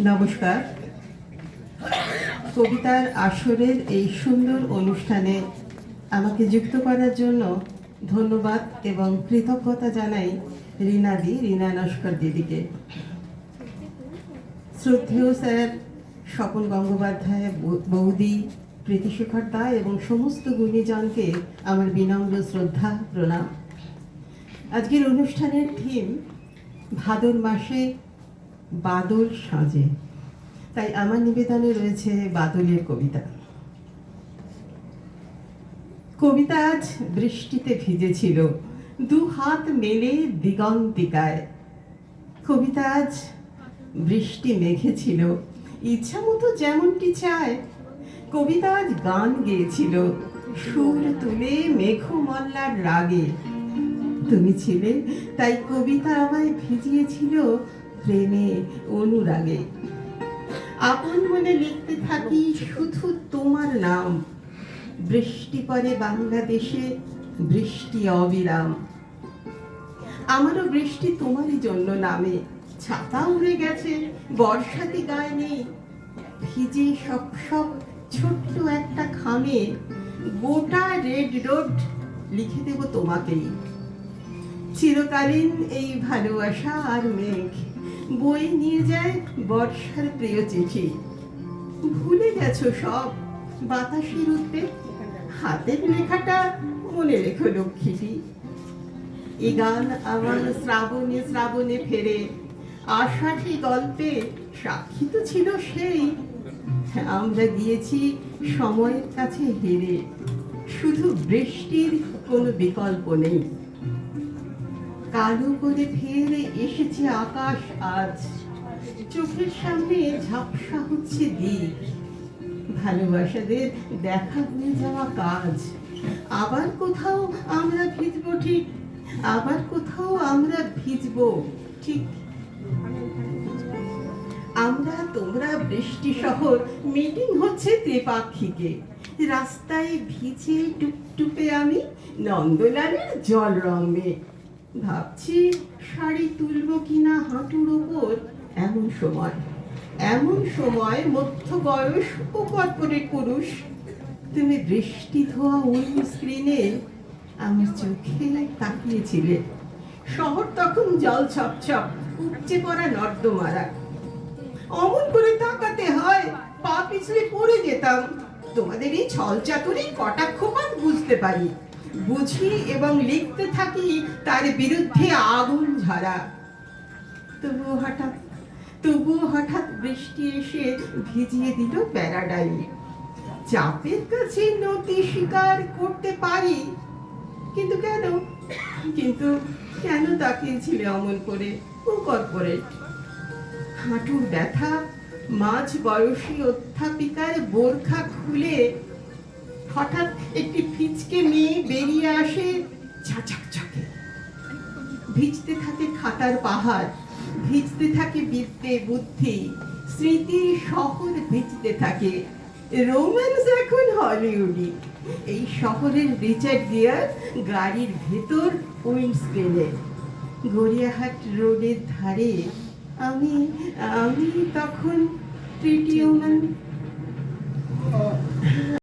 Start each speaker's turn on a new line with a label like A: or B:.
A: নমস্কার। কবিতার আসরের এই সুন্দর অনুষ্ঠানে আমাকে যুক্ত করার জন্য ধন্যবাদ এবং কৃতজ্ঞতা জানাই রীনা নস্কর দিদিকে। শ্রদ্ধেয় স্যার স্বপন গঙ্গোপাধ্যায়, বৌদি প্রীতিশেখর দা এবং সমস্ত গুণীজনকে আমার বিনম্র শ্রদ্ধা প্রণাম। আজকের অনুষ্ঠানের থিম ভাদর মাসে বাদল সাজে, তাই আমার নিবেদনে রয়েছে বাদলের কবিতা। কবিতা আজ বৃষ্টিতে ভিজেছিল, দু হাত মেলে দিগন্তিকায়। কবিতা আজ বৃষ্টি মেঘেছিল, ইচ্ছা মতো যেমনটি চায়। কবিতা আজ গান গেয়েছিল, সুর তুলে মেঘমল্লার রাগে। তুমি ছিলে, তাই কবিতা আমায় ভিজিয়েছিল প্রেমে অনুরাগে। আপন মনে লিখতে থাকি শুধু তোমার নাম। বৃষ্টি পড়ে বাংলাদেশে, বৃষ্টি অবিরাম। আমারও বৃষ্টি তোমারই জন্য নামে। ছাতা উড়ে গেছে, বর্ষাতি গায়ে নেই। ভিজে সব ছোট্ট একটা খামে গোটা রেড রোড লিখে দেব তোমাকেই। চিরকালীন এই ভালোবাসা আর মেঘ বয়ে নিয়ে যায় বর্ষার প্রিয় চিঠি। ভুলে গেছো সব বাতাসের উদ্বেগ, হাতের লেখাটা মনে রেখো লক্ষ্মীটি। এ গান আমার শ্রাবণে শ্রাবণে ফেরে, আষাঢ়ী গল্পে সাক্ষী তো ছিল সেই। আমরা গিয়েছি সময়ের কাছে হেরে, শুধু বৃষ্টির কোনো বিকল্প নেই। কালো করে ফেরে এসেছে আকাশ আজ, চোখের সামনে ঝাপসা হচ্ছে দিক। ভালোবাসাদের দেখা হয়ে যাওয়া কাজ। আবার কোথাও আমরা ভিজবো ঠিক, আবার কোথাও আমরা ভিজবো ঠিক। আমরা তোমরা বৃষ্টি শহর মিটিং হচ্ছে ত্রিপাক্ষিকে। রাস্তায় ভিজে টুপটুপে আমি নন্দলালের জল রঙে। ভাবছি শাড়ি তুলবো কিনা হাঁটুর ওপর। এমন সময় মধ্য বয়স ও কর্পোরেট পুরুষ, তুমি বৃষ্টি ধোয়া উইন্ড স্ক্রিনে আমার চোখে তাকিয়েছিলে। শহর তখন জল ছপছপ, উপচে পড়া নর্দমারা। অমন করে তাকাতে হয়, পা পিছলে পড়ে যেতাম। তোমাদের এই ছল চাতুরি কটাক্ষপাত বুঝতে পারি, বুঝি এবং লিখতে থাকি তার বিরুদ্ধে আগুন ঝরা। তবুও হঠাৎ বৃষ্টি এসে ভিজিয়ে দিল প্যারাডাইম। চাপের কাছে নতি স্বীকার করতে পারি, কিন্তু কেন তাকিয়েছিলে অমন করে ও কর্পোরেট? হাঁটুর ব্যথা, মাঝ বয়সী অধ্যাপিকার বোরখা খুলে হঠাৎ একটি ফিচকে মেয়ে বেরিয়ে আসে ঝাঁঝাকঝাকে। ভিজতে থাকে খাতার পাহাড়, ভিজতে থাকে বিদ্যে বুদ্ধি, স্মৃতির শহর ভিজতে থাকে। রোম্যান্স এখন হলিউডি। এই শহরের রিচার্ড গিয়ার গাড়ির ভেতর উইন্ডস্ক্রিনে। গড়িয়াহাট রোডের ধারে আমি তখন প্রিটি ওম্যান।